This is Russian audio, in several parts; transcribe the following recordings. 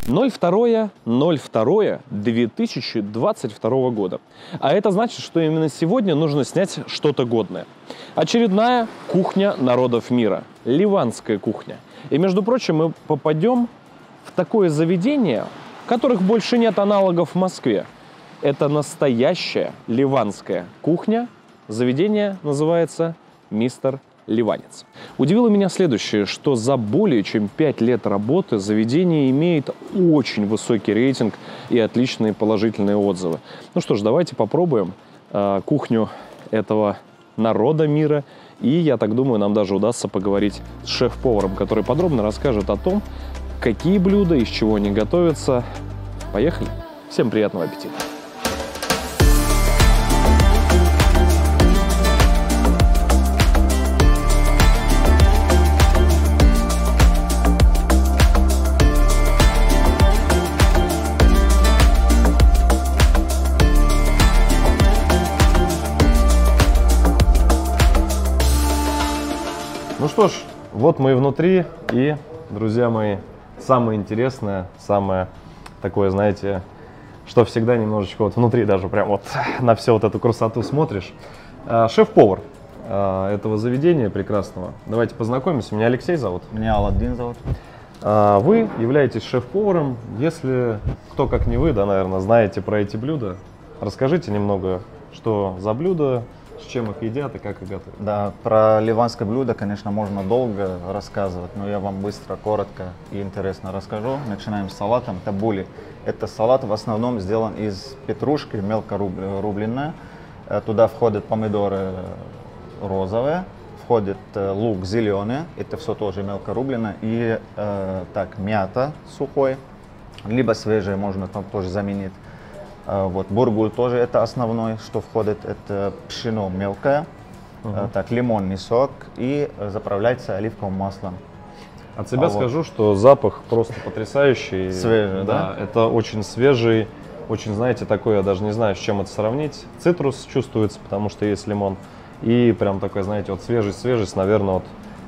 02.02.2022 года. А это значит, что именно сегодня нужно снять что-то годное. Очередная кухня народов мира. Ливанская кухня. И, между прочим, мы попадем в такое заведение, которых больше нет аналогов в Москве. Это настоящая ливанская кухня. Заведение называется «Мистер Ливанец». Удивило меня следующее, что за более чем 5 лет работы заведение имеет очень высокий рейтинг и отличные положительные отзывы. Ну что ж, давайте попробуем кухню этого народа мира. И, я так думаю, нам даже удастся поговорить с шеф-поваром, который подробно расскажет о том, какие блюда, из чего они готовятся. Поехали! Всем приятного аппетита! Ну что ж, вот мы и внутри, и, друзья мои, самое интересное, самое такое, знаете, что всегда немножечко вот внутри даже прям вот на всю вот эту красоту смотришь. Шеф-повар этого заведения прекрасного. Давайте познакомимся. Меня Алексей зовут. Меня Аладдин зовут. Вы являетесь шеф-поваром. Если кто как не вы, да, наверное, знаете про эти блюда, расскажите немного, что за блюда, с чем их едят и как их готовят. Да, про ливанское блюдо, конечно, можно долго рассказывать, но я вам быстро, коротко и интересно расскажу. Начинаем с салатом табули. Это салат в основном сделан из петрушки, мелко рубленная. Туда входят помидоры розовые, входит лук зеленый, это все тоже мелко рубленое. И мята сухой, либо свежее можно там тоже заменить. Вот, бургуль тоже это основной, что входит, это пшено мелкое, лимонный сок и заправляется оливковым маслом. От себя скажу, что запах просто потрясающий. Свежий, да? Это очень свежий, очень, знаете, такой, я даже не знаю, с чем это сравнить. Цитрус чувствуется, потому что есть лимон. И прям такой, знаете, вот свежесть, наверное, вот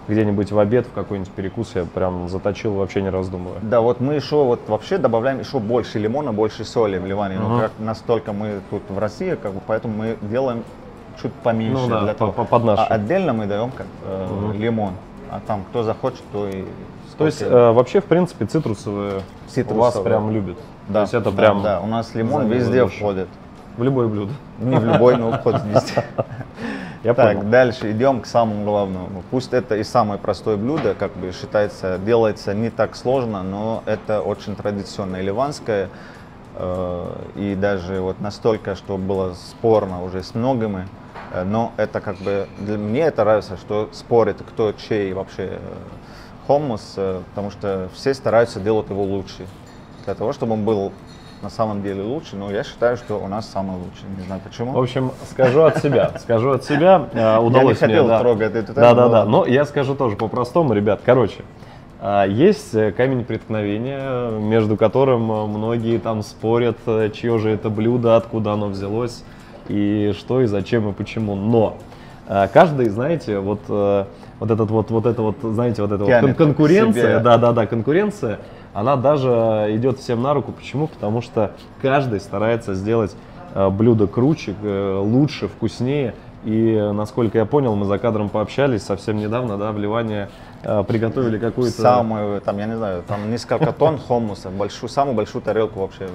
где-нибудь в обед, в какой-нибудь перекус я прям заточил, вообще не раздумывая. Да, вот мы еще вот вообще добавляем еще больше лимона, больше соли в Ливане. Ну, как настолько мы тут в России, как бы, поэтому мы делаем чуть поменьше. Ну, да, для того. под нашу. А отдельно мы даем лимон. А там кто захочет, то и... То есть вообще, в принципе, цитрусовые у вас прям любят? Да, то есть это прям да, у нас лимон везде входит. В любое блюдо? Не в любой, но входит везде. Я понял. Так, дальше идем к самому главному. Пусть это и самое простое блюдо, как бы считается, делается не так сложно, но это очень традиционное ливанское. И даже вот настолько, что было спорно уже с многими. Но это как бы, для меня это нравится, что спорит, кто чей вообще хуммус, потому что все стараются делать его лучше. Для того, чтобы он был на самом деле лучше, но я считаю, что у нас самый лучший. Не знаю почему. В общем, скажу от себя, удалось я не хотел мне, трогать эту тему. Да, но я скажу тоже по-простому, ребят. Короче, есть камень преткновения, между которым многие там спорят, чье же это блюдо, откуда оно взялось, и что, и зачем, и почему. Но каждый, знаете, конкуренция, конкуренция, она даже идет всем на руку. Почему? Потому что каждый старается сделать блюдо круче, лучше, вкуснее. И, насколько я понял, мы за кадром пообщались совсем недавно, да, в Ливане приготовили какую-то... Самую, там, я не знаю, там несколько тонн хумуса, самую большую тарелку вообще.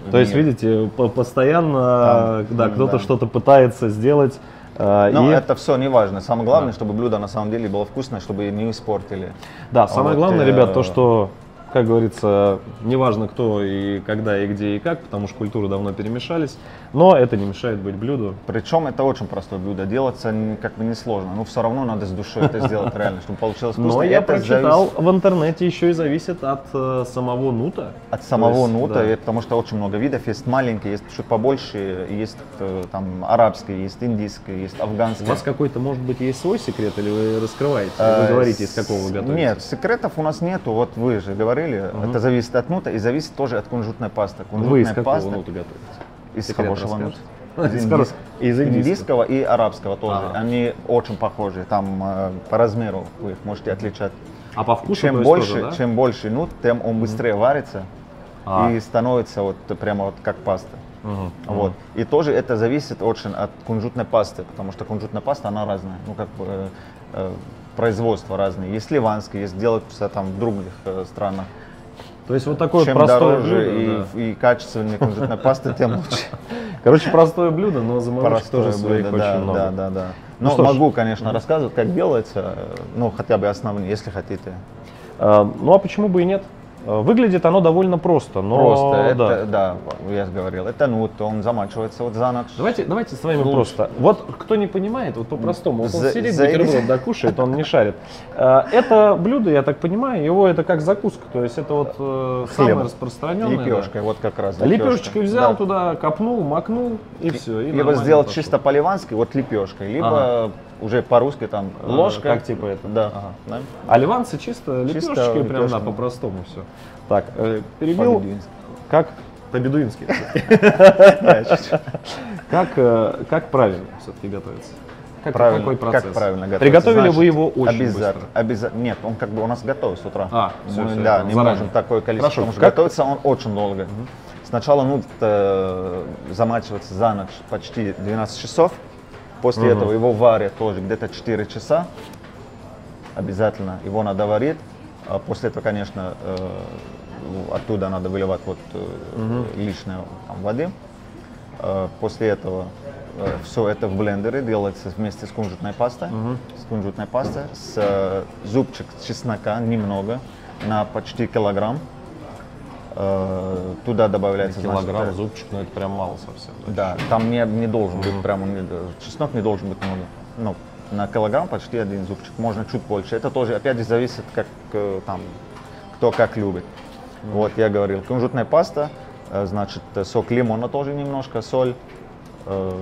То есть, видите, постоянно кто-то что-то пытается сделать. Но это все не важно. Самое главное, чтобы блюдо на самом деле было вкусное, чтобы не испортили. Да, самое главное, ребят, то, что, как говорится, неважно кто и когда, и где, и как, потому что культуры давно перемешались, но это не мешает быть блюду. Причем это очень простое блюдо, делаться как бы несложно, но все равно надо с душой это сделать реально, чтобы получилось вкусно. Но я прочитал в интернете, еще и зависит от самого нута. От самого нута, потому что очень много видов, есть маленькие, есть чуть побольше, есть там арабские, есть индийские, есть афганские. У вас какой-то, может быть, есть свой секрет, или вы раскрываете, вы говорите, из какого вы готовите? Нет, секретов у нас нету, вот вы же говорили, это зависит от нута и зависит тоже от кунжутной пасты. Вы из какого нута готовите? Из хорошего нута. Из индийского и арабского тоже. Они очень похожи, там по размеру вы их можете отличать. А по вкусу чем больше нут, тем он быстрее варится. и становится вот прямо вот как паста. Мгм. Вот. И тоже это зависит очень от кунжутной пасты, потому что кунжутная паста, она разная, ну как бы производство разное. Есть ливанское, есть делаются там в других странах. То есть вот такое Чем простое дороже блюдо, да. и качественнее кунжутная паста, тем лучше. Короче, простое блюдо, но заморочек Простое тоже своих блюдо, очень много. да. Ну Но что ж. могу, конечно, рассказывать, как делается, ну хотя бы основные, если хотите. Ну а почему бы и нет? Выглядит оно довольно просто, но Просто, да. это, да, я же говорил, это нут, он замачивается вот за ночь. Давайте с вами Лучше. просто. Вот кто не понимает, вот по-простому, вот он За- сидит, за- бутерброд докушает, он не шарит. Это блюдо, я так понимаю, его это как закуска, то есть это вот самое распространенное. Лепешкой, вот как раз. Лепешечкой взял Да. туда, копнул, макнул и все. Либо сделать чисто по-ливански, вот лепешкой, либо уже по-русски там ложка. как типа это? Да. Ага. Да. А ливанцы чисто лепешечкой, прям да, лепешками. по-простому все. Так, перебил. По-бедуински. Как по-бедуински. Да, чуть-чуть. Как правильно все-таки готовится? Правильно, Какой процесс? как правильно готовить? Приготовили Значит, вы его очень обязательно, быстро? Нет, он как бы у нас готов с утра. Всё, Мы, всё, да, это не заранее. можем такое количество, Хорошо, потому что как- готовится он очень долго. Сначала замачиваться за ночь почти 12 часов. После этого его варят тоже где-то 4 часа. Обязательно его надо варить. А после этого, конечно, оттуда надо выливать вот лишнее там, воды. После этого все это в блендере делается вместе с кунжутной пастой. С кунжутной пастой, с зубчик чеснока немного, на почти килограмм. Туда добавляется Килограмм, значит, зубчик, но это прям мало совсем. да, там не должен быть прямо, чеснок не должен быть много. Ну, на килограмм почти один зубчик, можно чуть больше. Это тоже, опять же, зависит, как там, кто как любит. Вот, я говорил, кунжутная паста, значит, сок лимона тоже немножко, соль. В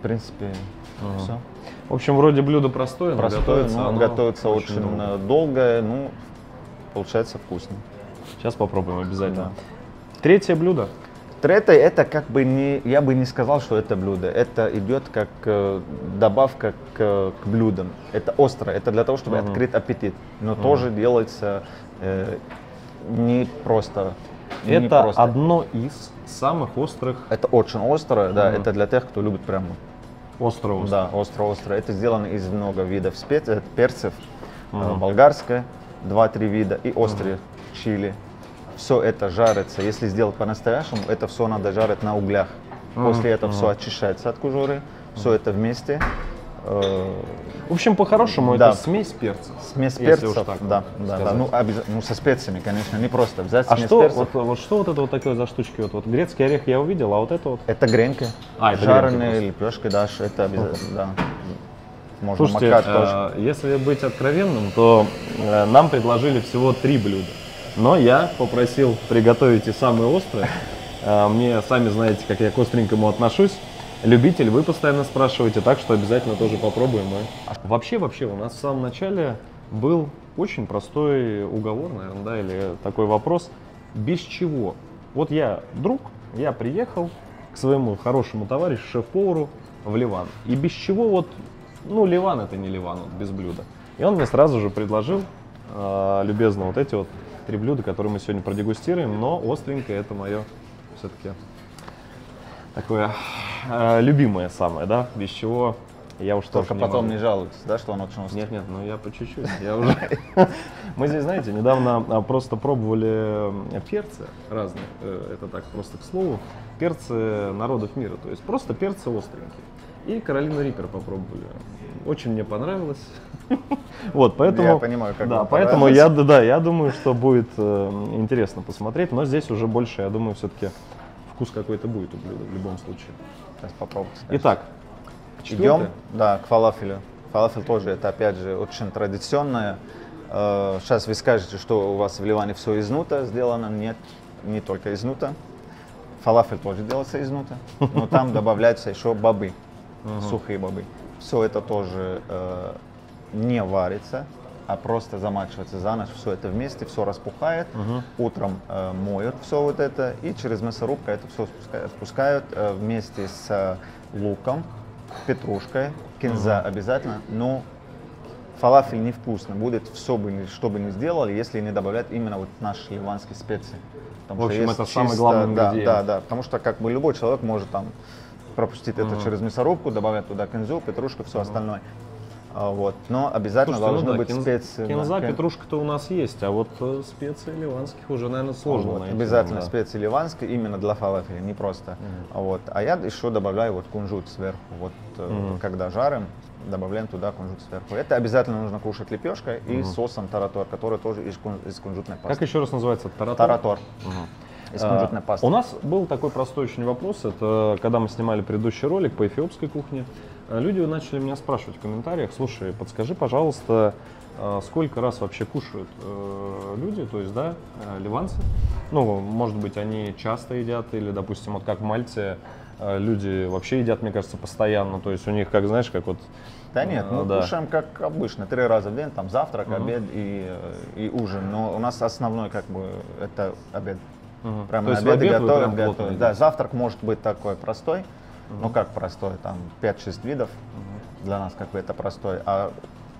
принципе, все. В общем, вроде блюдо простое, но Простое, готовится но оно готовится очень долго, ну, получается вкусно. Сейчас попробуем обязательно. Да. Третье блюдо. Третье, это как бы не, я бы не сказал, что это блюдо. Это идет как добавка к блюдам. Это острое, это для того, чтобы открыть аппетит. Но тоже делается не просто. не Это просто. одно из самых острых. Это очень острое, да, это для тех, кто любит прямо. Остро-остро. Да, остро-остро. Это сделано из много видов перцев, болгарское, 2-3 вида и острые чили. Все это жарится. Если сделать по-настоящему, это все надо жарить на углях. После этого все очищается от кожуры, все это вместе. В общем, по-хорошему, Да. это смесь перца. Смесь если уж перцев, так да, сказать. да. Ну, со специями, конечно, не просто взять А смесь что перцев. вот что вот это вот такое за штучки? Вот грецкий орех я увидел, а вот это вот. Это гренки, А, это жареные гренки лепешки, да, это обязательно, да. Можно Слушайте, макать тоже. если быть откровенным, то нам предложили всего 3 блюда. Но я попросил приготовить и самые острые. Мне, сами знаете, как я к остренькому отношусь. Любитель, вы постоянно спрашиваете, так что обязательно тоже попробуем. Вообще, у нас в самом начале был очень простой уговор, наверное, да, или такой вопрос. Без чего? Вот я я приехал к своему хорошему товарищу, шеф-повару в Ливан. И без чего вот, ну, Ливан это не Ливан, вот, без блюда. И он мне сразу же предложил, любезно, вот эти вот 3 блюда, которые мы сегодня продегустируем, но остренькое это мое все-таки такое любимое самое, да, без чего я уж Только тоже потом могу. не жалуйтесь, да, что он очень острый. Нет, ну я по чуть-чуть, я уже... Мы здесь, знаете, недавно просто пробовали перцы разные, это так просто к слову, перцы народов мира, то есть просто перцы остренькие. И Каролина Риппер попробовали. Очень мне понравилось. Вот, поэтому... Я понимаю, как да, вам поэтому понравилось. я думаю, что будет интересно посмотреть, но здесь уже больше, я думаю, все-таки вкус какой-то будет у блюда в любом случае. Сейчас попробуйте. Итак, Идем, четвертое. да, к фалафелю. Фалафель тоже, это опять же очень традиционное. Сейчас вы скажете, что у вас в Ливане все из нута сделано. Нет, не только из нута. Фалафель тоже делается из нута, но там добавляются еще бобы, сухие бобы. Все это тоже не варится, а просто замачивается за ночь. Все это вместе, все распухает. Утром моют все вот это и через мясорубку это все спускают вместе с луком, петрушкой, кинза обязательно, но фалафель невкусно будет, все бы, что бы ни сделали, если не добавлять именно вот наши ливанские специи. В общем, это самый главный ингредиент. Да, потому что как бы любой человек может там пропустить это через мясорубку, добавлять туда кинзу, петрушку, все остальное. Вот. Но обязательно должны быть специи. Кинза, петрушка-то у нас есть, а вот специи ливанских уже, наверное, сложно вот, найти. обязательно специи ливанские именно для фалафеля, не просто. Вот. А я еще добавляю вот кунжут сверху. Вот, когда жарим, добавляем туда кунжут сверху. Это обязательно нужно кушать лепешкой и соусом таратор, который тоже из кунжутной пасты. Как еще раз называется? Таратор? Таратор. Из кунжутной пасты. У нас был такой простой очень вопрос. Это когда мы снимали предыдущий ролик по эфиопской кухне. Люди начали меня спрашивать в комментариях: слушай, подскажи, пожалуйста, сколько раз вообще кушают люди, то есть, да, ливанцы? Ну, может быть, они часто едят, или, допустим, вот как в Мальте, люди вообще едят, мне кажется, постоянно. То есть у них, как, знаешь, как вот... Да нет, мы кушаем как обычно, 3 раза в день, там завтрак, обед и ужин. Но у нас основной как бы это обед. Прямо на обед готовим. Да, завтрак может быть такой простой, ну как простой, там 5-6 видов, для нас как бы это простой, а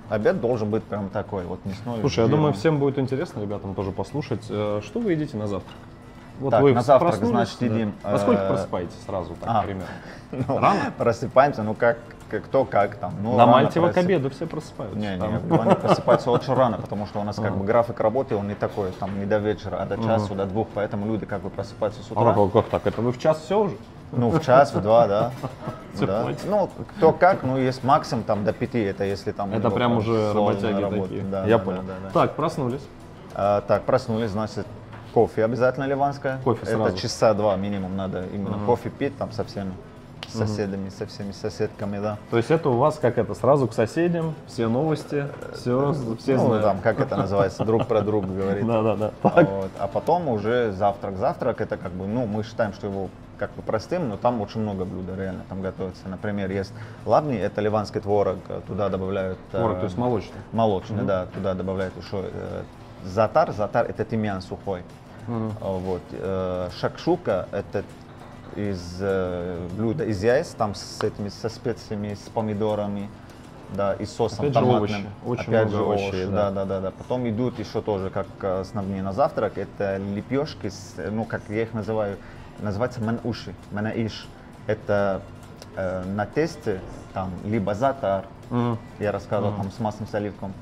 обед должен быть прям такой, вот мясной. Слушай, я думаю, всем будет интересно, ребятам тоже послушать, что вы едите на завтрак? Вот так, вы на завтрак, значит, едим... Во сколько просыпаетесь сразу, так, примерно? Ну, рано? Просыпаемся, ну как, кто как там. Ну, на Мальте к обеду все просыпаются. Не, они просыпаются очень рано, потому что у нас как бы график работы, он не такой, там не до вечера, а до часу, до 2, поэтому люди как бы просыпаются с утра. А как так? Это вы в час все уже? Ну, в час, в 2, да. Ну, кто как, ну, есть максимум там до 5, это если там... Это прям уже работяги такие. Да, я понял. Так, проснулись. Так, проснулись, значит, кофе обязательно ливанское. Кофе сразу. Это часа 2 минимум надо именно кофе пить там со всеми соседями, со всеми соседками, да. То есть это у вас как это, сразу к соседям, все новости, все знают. Там, как это называется, друг про друга говорит. Да. А потом уже завтрак. Завтрак это как бы, ну, мы считаем, что его как бы простым, но там очень много блюд реально там готовится. Например, есть лабни, это ливанский творог, туда добавляют... Творог, то есть молочный? Молочный, да, туда добавляют еще затар это тимьян сухой. Вот. Шакшука это из блюда из яиц, там со специями, с помидорами, да, и соусом опять томатным. Овощи. Очень опять много же овощей, да. Потом идут еще тоже как основные на завтрак, это лепешки, ну как я их называю, называется манаиш. Это на тесте там либо затар, я рассказывал, там с маслом, с оливком,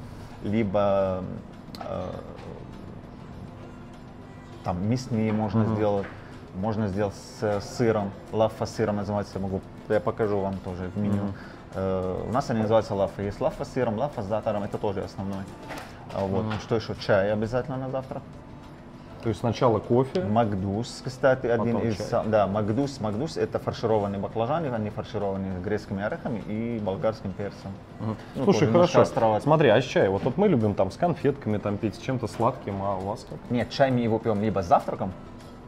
либо там мясные можно сделать. Можно сделать с сыром, лафа с сыром называется, я покажу вам тоже в меню. У нас они называются лафа. Есть лафа с сыром, лафа с затаром, это тоже основной. Вот. Что еще? Чай обязательно на завтрак. То есть сначала кофе. Магдус, кстати, один потом из... чай. Да, магдус это фаршированные баклажаны, они фаршированные грецкими орехами и болгарским перцем. Ну, слушай, хорошо. Островать. Смотри, а с чай? Вот мы любим там с конфетками там пить, с чем-то сладким, а у вас как? Нет, чай мы его пьем либо с завтраком.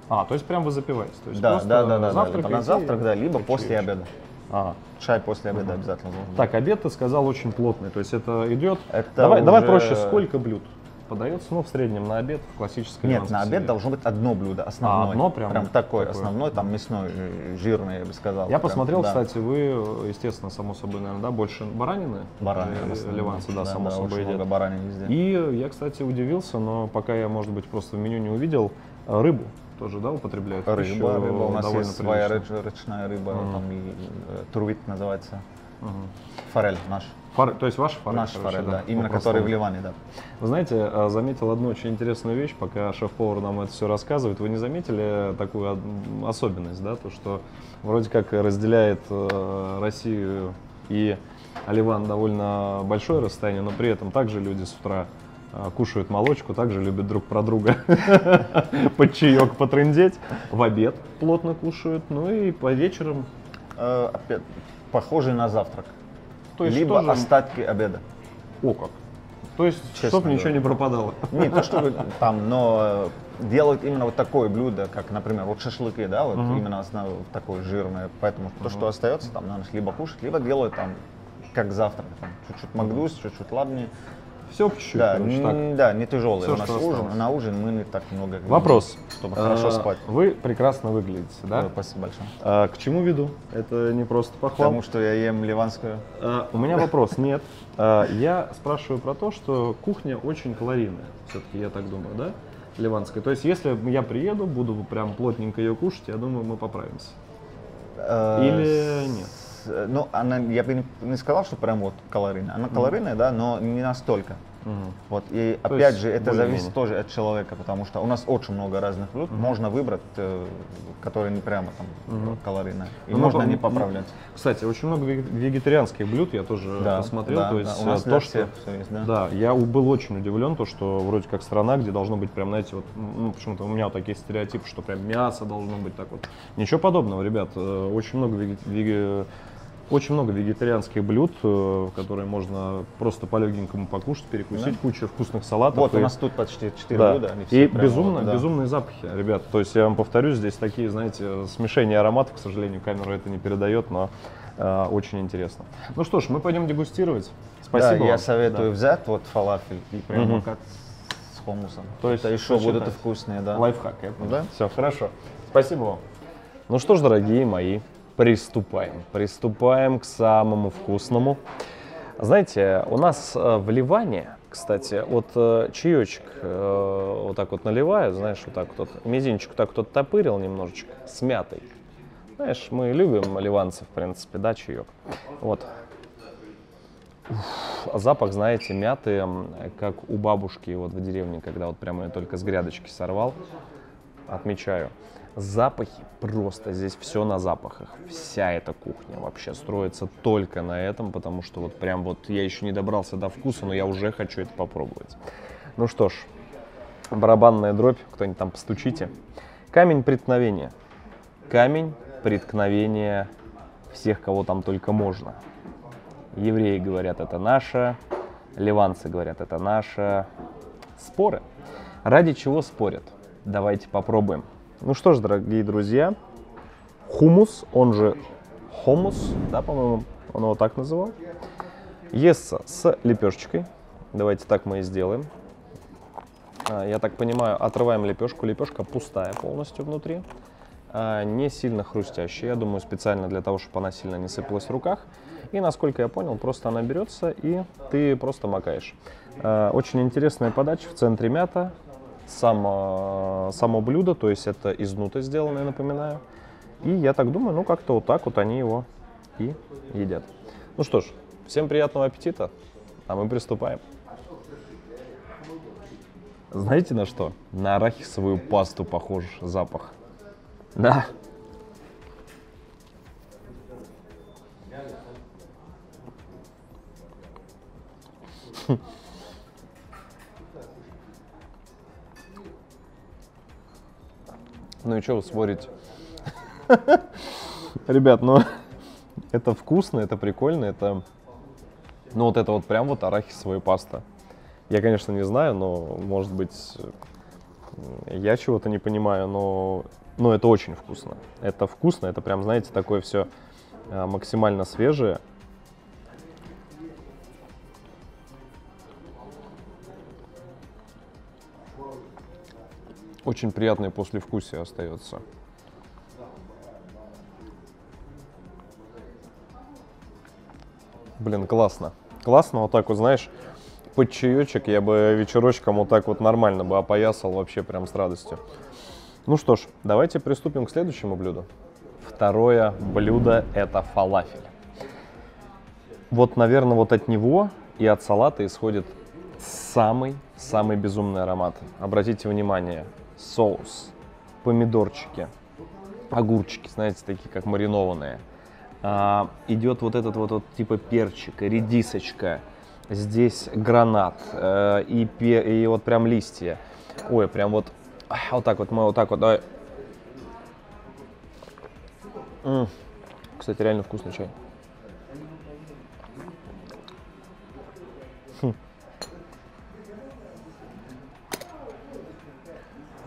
А, то есть прям вы запиваете? То есть Да. завтрак, на завтрак, да, либо после обеда. Ага. Чай после обеда обязательно должен. Так, обед ты сказал очень плотный, то есть это идет... Это давай проще, сколько блюд подается, ну, в среднем на обед в классической Нет, на обед должно быть одно блюдо, основное. Одно прям такой основной, там мясной, жирный, я бы сказал. Я посмотрел, кстати, вы, естественно, само собой, наверное, да, больше баранины? Баранины. Ливанцы, да, само собой очень много едят. баранин везде. И я, кстати, удивился, но пока я, может быть, просто в меню не увидел, рыбу тоже, да, употребляют? Рыба, у нас довольно есть своя речная рыба, там и трувит называется. Форель наш. То есть ваш форель? Наш форель, да, именно который в Ливане, да. Вы знаете, заметил одну очень интересную вещь, пока шеф-повар нам это все рассказывает. Вы не заметили такую особенность, да, то, что вроде как разделяет Россию и Ливан довольно большое расстояние, но при этом также люди с утра кушают молочку, также любят друг про друга под чаек потрындеть, в обед плотно кушают, ну и по вечерам. Опять похожий на завтрак. То есть либо тоже... остатки обеда. О как! То есть, чтобы ничего не пропадало. Не то чтобы там, но делают именно вот такое блюдо, как, например, вот шашлыки, да, вот именно такое жирное. Поэтому то, что остается, там, на ночь либо кушать, либо делают там как завтрак. Чуть-чуть магдус, чуть-чуть лабни. Все по чуть-чуть, Да, короче, так. да, не тяжелый. Всё, У нас что ужин, осталось. на ужин мы не так много едим, Вопрос. чтобы хорошо спать. Вы прекрасно выглядите, да? Да, спасибо большое. К чему веду? Это не просто похвал. Потому что я ем ливанскую. У меня вопрос, нет. Я спрашиваю про то, что кухня очень калорийная, все-таки я так думаю, да? Ливанская. То есть, если я приеду, буду прям плотненько ее кушать, я думаю, мы поправимся. Или нет? Ну, она, я бы не сказал, что прям вот калорийная. Она калорийная, да, но не настолько. Вот. И То опять есть же, это более-менее. зависит тоже от человека, потому что у нас очень много разных блюд. Можно выбрать, которые не прямо там калорийные. И Ну, можно мы- не поправлять. Кстати, очень много вегетарианских блюд я тоже посмотрел. да, то да, есть у нас то, для что всех все есть, да. да, я был очень удивлен, то, что вроде как страна, где должно быть прям, знаете, вот, ну, почему-то у меня вот такие стереотипы, что прям мясо должно быть так вот. Ничего подобного, ребят. Очень много очень много вегетарианских блюд, которые можно просто по-легенькому покушать, перекусить, куча вкусных салатов. Вот у и- нас тут почти 4 да. блюда. Они все И прямо безумно, вот, да. безумные запахи, ребят. То есть я вам повторюсь, здесь такие, знаете, смешения ароматов, к сожалению, камера это не передает, но очень интересно. Ну что ж, мы пойдем дегустировать. Спасибо Да, я вам. советую Да. взять вот фалафель и прямо как с хумусом. То есть это еще будут сочетать. вкусные, да. Лайфхак, я понял. Да? Все, хорошо. Спасибо вам. Ну что ж, дорогие мои, приступаем. Приступаем к самому вкусному. Знаете, у нас в Ливане, кстати, вот чаечек вот так вот наливают, знаешь, вот так вот, мизинчик так вот оттопырил немножечко с мятой. Знаешь, мы любим ливанцев, в принципе, да, чаек. Вот. Запах, знаете, мяты, как у бабушки вот в деревне, когда вот прямо я только с грядочки сорвал. Отмечаю. Запахи просто, здесь все на запахах. Вся эта кухня вообще строится только на этом, потому что вот прям вот я еще не добрался до вкуса, но я уже хочу это попробовать. Ну что ж, барабанная дробь, кто-нибудь там постучите. Камень преткновения. Камень преткновения всех, кого там только можно. Евреи говорят, это наше, ливанцы говорят, это наше. Споры. Ради чего спорят? Давайте попробуем. Ну что ж, дорогие друзья, хумус, он же хомус, да, по-моему, он его так называл, естся с лепешечкой. Давайте так мы и сделаем. Я так понимаю, отрываем лепешку. Лепешка пустая полностью внутри, не сильно хрустящая. Я думаю, специально для того, чтобы она сильно не сыпалась в руках. И, насколько я понял, просто она берется и ты просто макаешь. Очень интересная подача, в центре мята. Само блюдо, то есть это из нута сделано, я напоминаю. И я так думаю, ну как-то вот так вот они его и едят. Ну что ж, всем приятного аппетита, а мы приступаем. Знаете на что? На арахисовую пасту похож запах. Да. Ну и что вы спорите? Ребят, ну это вкусно, это прикольно, это... Ну вот это вот прям вот арахисовая паста. Я, конечно, не знаю, но, может быть, я чего-то не понимаю, но это очень вкусно. Это вкусно, это прям, знаете, такое все максимально свежее. Очень приятное послевкусие остается. Блин, классно. Классно, вот так вот, знаешь, под чаечек я бы вечерочком вот так вот нормально бы опоясал вообще прям с радостью. Ну что ж, давайте приступим к следующему блюду. Второе блюдо – это фалафель. Вот, наверное, вот от него и от салата исходит самый безумный аромат. Обратите внимание, соус, помидорчики, огурчики, знаете, такие как маринованные. Идет вот этот вот типа перчик, редисочка, здесь гранат и вот прям листья. Ой, прям вот так вот, мы вот так вот, давай. Кстати, реально вкусный чай.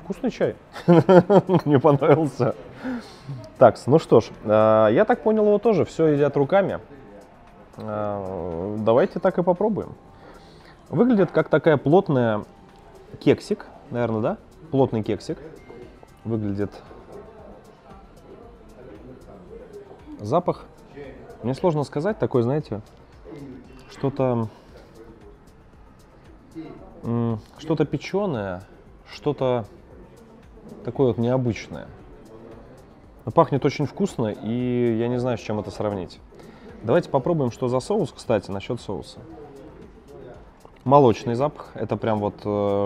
Вкусный чай. Мне понравился. Так, ну что ж, я так понял, его тоже все едят руками. Давайте так и попробуем. Выглядит как такая плотная кексик, наверное, да? Плотный кексик. Выглядит. Запах, мне сложно сказать, такой, знаете, что-то печеное, что-то такое вот необычное. Но пахнет очень вкусно, и я не знаю, с чем это сравнить. Давайте попробуем, что за соус, кстати, насчет соуса. Молочный запах, это прям вот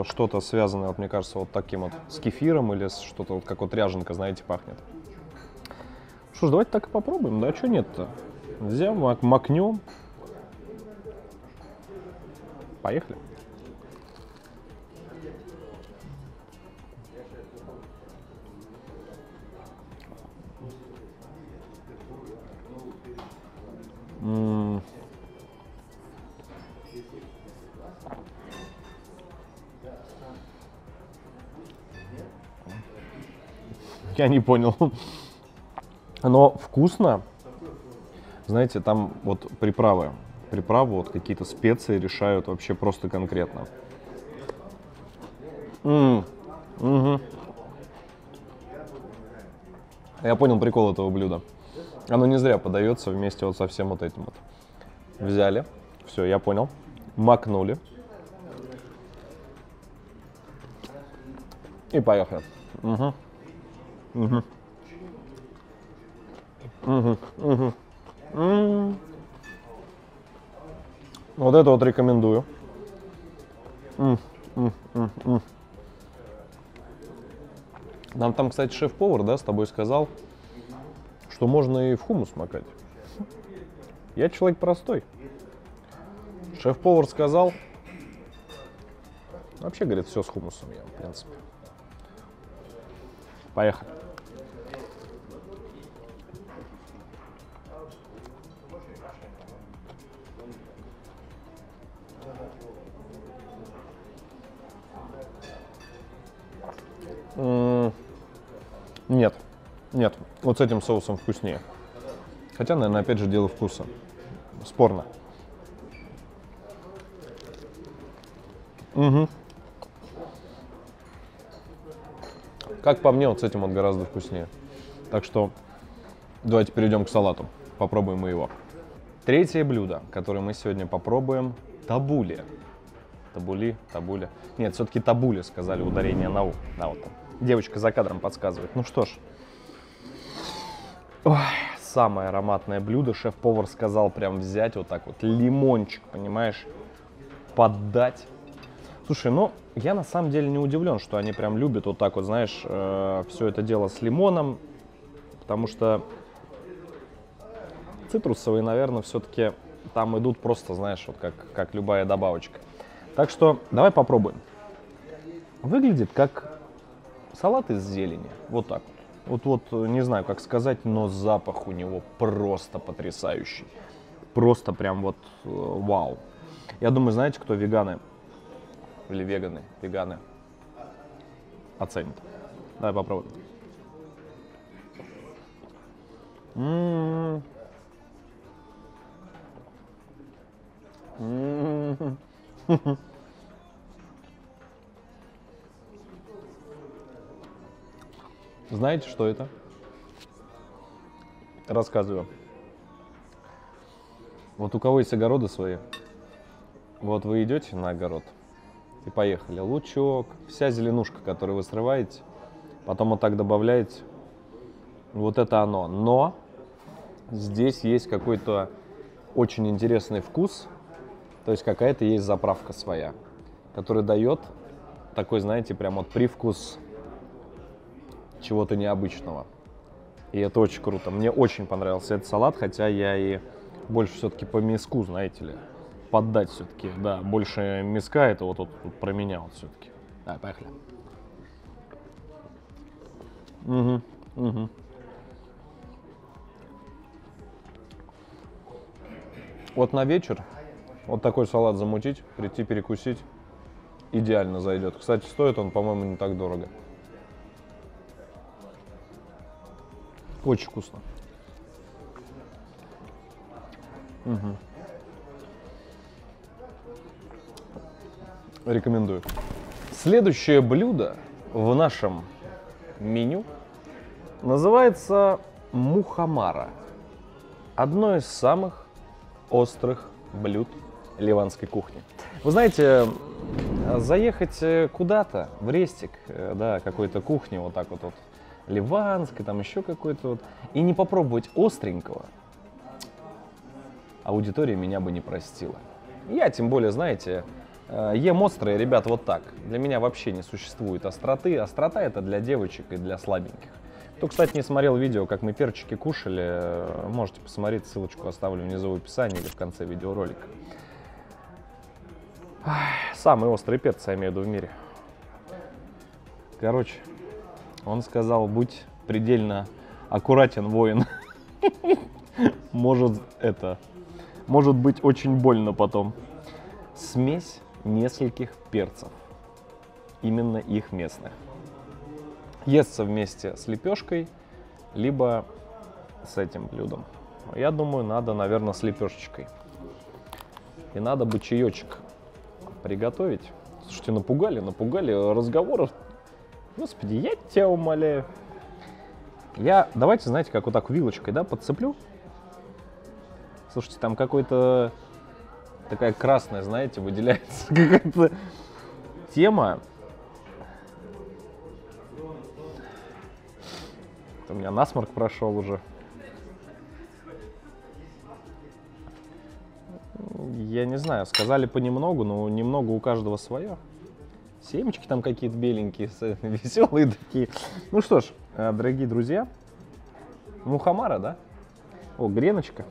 что-то связанное, вот, мне кажется, вот таким вот с кефиром или с что-то вот как вот ряженка, знаете, пахнет. Что ж, давайте так и попробуем, да, что нет-то? Взял, макнем. Поехали. Я не понял. Но вкусно. Знаете, там вот приправы. Приправы, вот какие-то специи решают вообще просто конкретно. Угу. Я понял прикол этого блюда. Оно не зря подается вместе вот со всем вот этим вот. Взяли. Все, я понял. Макнули. И поехали. Угу. Угу. Угу. Угу. Вот это вот рекомендую. Нам там, кстати, шеф-повар, да, с тобой сказал, что можно и в хумус макать. Я человек простой. Шеф-повар сказал, вообще, говорит, все с хумусом я, в принципе. Поехали. Нет, нет, вот с этим соусом вкуснее. Хотя, наверное, опять же, дело вкуса. Спорно. Угу. Как по мне, вот с этим вот гораздо вкуснее. Так что давайте перейдем к салату. Попробуем мы его. Третье блюдо, которое мы сегодня попробуем, табули. Табуля. Нет, все-таки табули, сказали, ударение на У. Да, вот там. Девочка за кадром подсказывает. Ну что ж. Ой, самое ароматное блюдо. Шеф-повар сказал прям взять вот так вот лимончик, понимаешь, поддать. Слушай, ну, я на самом деле не удивлен, что они прям любят вот так вот, знаешь, все это дело с лимоном. Потому что цитрусовые, наверное, все-таки там идут просто, знаешь, вот как любая добавочка. Так что давай попробуем. Выглядит как салат из зелени. Вот так вот. Вот не знаю, как сказать, но запах у него просто потрясающий. Просто прям вот вау. Я думаю, знаете, кто веганы или веганы оценят. Давай попробуем. Знаете, что это? Рассказываю. Вот у кого есть огороды свои, вот вы идете на огород и поехали. Лучок, вся зеленушка, которую вы срываете, потом вот так добавляете. Вот это оно. Но здесь есть какой-то очень интересный вкус, то есть какая-то есть заправка своя, которая дает такой, знаете, прям вот привкус чего-то необычного. И это очень круто. Мне очень понравился этот салат, хотя я и больше все-таки по мяску, знаете ли, поддать все-таки, да, больше мяска, это вот про меня вот все-таки. Давай, поехали. Угу. Вот на вечер вот такой салат замутить, прийти перекусить, идеально зайдет. Кстати, стоит он, по-моему, не так дорого. Очень вкусно. Угу. Рекомендую. Следующее блюдо в нашем меню называется мухамара. Одно из самых острых блюд ливанской кухни. Вы знаете, заехать куда-то в рестик, да, какой-то кухни, вот так вот, ливанской, там еще какой-то вот, и не попробовать остренького, аудитория меня бы не простила. Я, тем более, знаете, ем острые, ребят, вот так. Для меня вообще не существует остроты. Острота это для девочек и для слабеньких. Кто, кстати, не смотрел видео, как мы перчики кушали, можете посмотреть, ссылочку оставлю внизу в описании или в конце видеоролика. Самый острый перец, я имею в виду, в мире. Короче, он сказал, будь предельно аккуратен, воин. Может быть очень больно потом. Смесь нескольких перцев, именно их местных. Естся вместе с лепешкой, либо с этим блюдом. Я думаю, надо, наверное, с лепешечкой. И надо бы чаечек приготовить. Слушайте, напугали разговоров. Господи, я тебя умоляю. Давайте, знаете, как вот так вилочкой, да, подцеплю. Слушайте, там какой-то такая красная, знаете, выделяется какая-то тема. У меня насморк прошел уже. Я не знаю, сказали понемногу, но немного у каждого свое. Семечки там какие-то беленькие, веселые такие. Ну что ж, дорогие друзья, мухамара, да? О, греночка.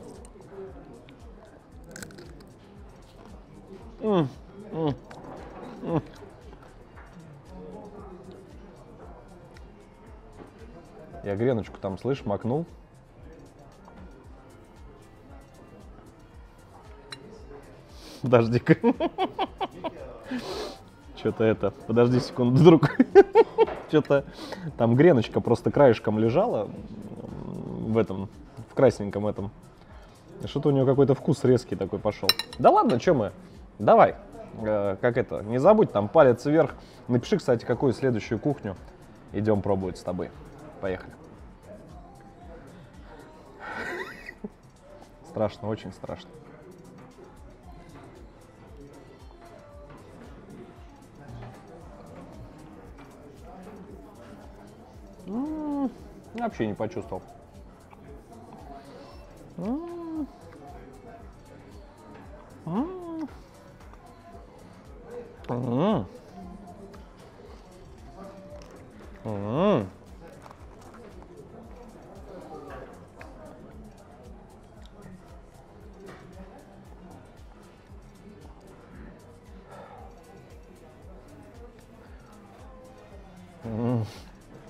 Я греночку там, слышь, макнул. Подожди-ка. Что-то это... Подожди секунду, друг. Что-то там греночка просто краешком лежала в красненьком этом. Что-то у нее какой-то вкус резкий такой пошел. Да ладно, что мы? Давай. Не забудь, там палец вверх. Напиши, кстати, какую следующую кухню идем пробовать с тобой. Поехали. Страшно, очень страшно. Вообще не почувствовал.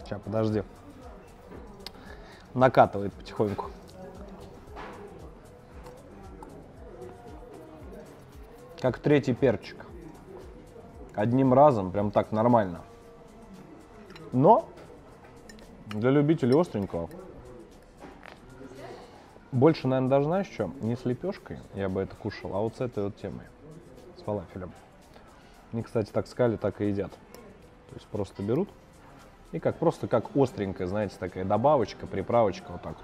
Сейчас, подожди. Накатывает потихоньку. Как третий перчик. Одним разом, прям так нормально. Но для любителей остренького больше, наверное, даже знаешь что? Не с лепешкой я бы это кушал, а вот с этой вот темой. С фалафелем. Они, кстати, так сказали, так и едят. То есть просто берут и просто как остренькая, знаете, такая добавочка, приправочка, вот так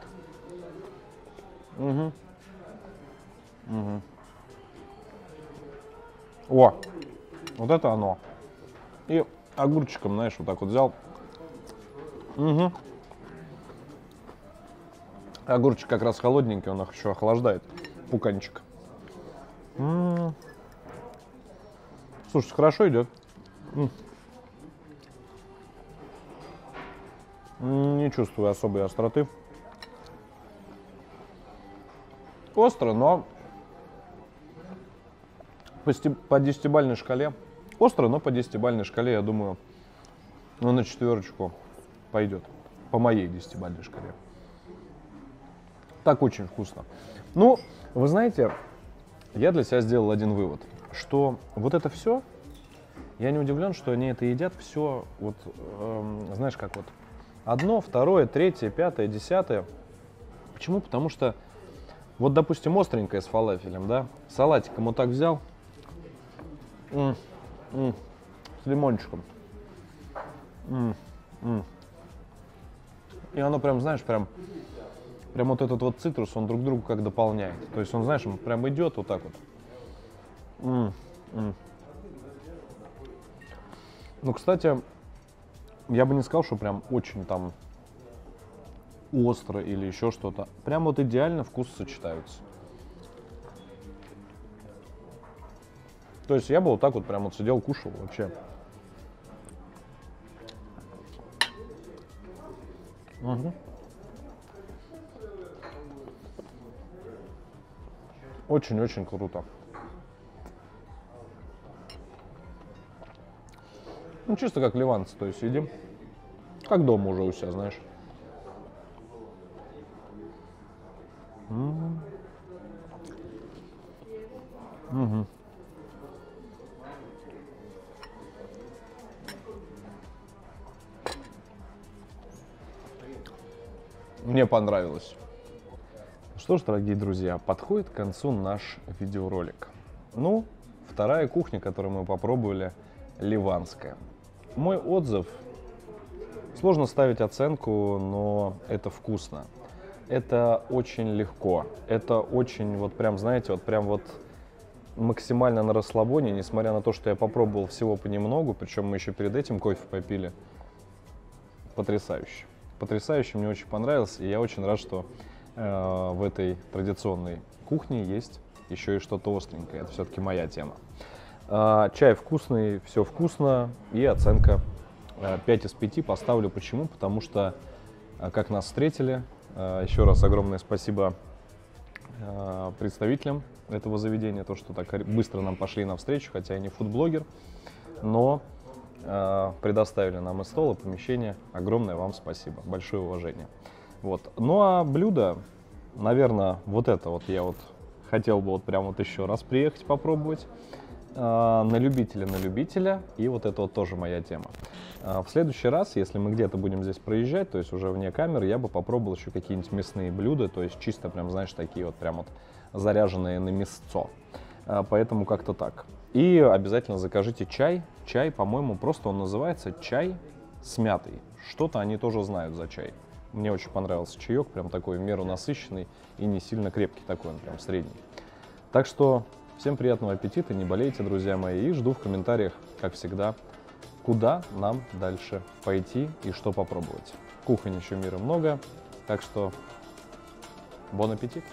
вот. О, вот это оно. И огурчиком, знаешь, вот так вот взял. Огурчик как раз холодненький, он их еще охлаждает. Пуканчик. Слушай, хорошо идет. Не чувствую особой остроты. Остро, но по 10-бальной шкале. Остро, но по 10-бальной шкале, я думаю, ну, на 4 пойдет. По моей 10-бальной шкале. Так очень вкусно. Ну, вы знаете, я для себя сделал один вывод, что вот это все, я не удивлен, что они это едят все, вот, знаешь, как вот, одно, второе, третье, пятое, десятое. Почему? Потому что, вот, допустим, остренькое с фалафелем, да, салатиком вот так взял, С лимончиком. И оно прям, знаешь, прям вот этот вот цитрус, он друг другу как дополняет. То есть он, знаешь, он прям идет вот так вот. Ну, кстати, я бы не сказал, что прям очень там остро или еще что-то. Прям вот идеально вкусы сочетаются. То есть я бы вот так вот прям вот сидел, кушал вообще. Очень-очень круто. Ну, чисто как ливанцы, то есть едим. Как дома уже у себя, знаешь. Мне понравилось. Что ж, дорогие друзья, подходит к концу наш видеоролик. Ну, вторая кухня, которую мы попробовали, ливанская. Мой отзыв. Сложно ставить оценку, но это вкусно. Это очень легко. Это очень, вот прям, знаете, вот прям вот максимально на расслабоне, несмотря на то, что я попробовал всего понемногу, причем мы еще перед этим кофе попили. Потрясающе. Потрясающе, мне очень понравилось, и я очень рад, что в этой традиционной кухне есть еще и что-то остренькое. Это все-таки моя тема. Чай вкусный, все вкусно, и оценка 5 из 5 поставлю. Почему? Потому что как нас встретили. Еще раз огромное спасибо представителям этого заведения, то, что так быстро нам пошли навстречу, хотя я не фудблогер, но предоставили нам и стол, и помещение. Огромное вам спасибо, большое уважение. Вот. Ну а блюдо, наверное, вот это вот я вот хотел бы вот прям вот еще раз приехать попробовать. На любителя, и вот это вот тоже моя тема. В следующий раз, если мы где-то будем здесь проезжать, то есть уже вне камеры, я бы попробовал еще какие-нибудь мясные блюда, то есть чисто прям, знаешь, такие вот прям вот заряженные на мясцо. Поэтому как-то так. И обязательно закажите чай. Чай, по-моему, просто он называется чай с мятой. Что-то они тоже знают за чай. Мне очень понравился чаек, прям такой в меру насыщенный и не сильно крепкий такой, он прям средний. Так что всем приятного аппетита, не болейте, друзья мои, и жду в комментариях, как всегда, куда нам дальше пойти и что попробовать. Кухонь еще мира много, так что бон аппетит!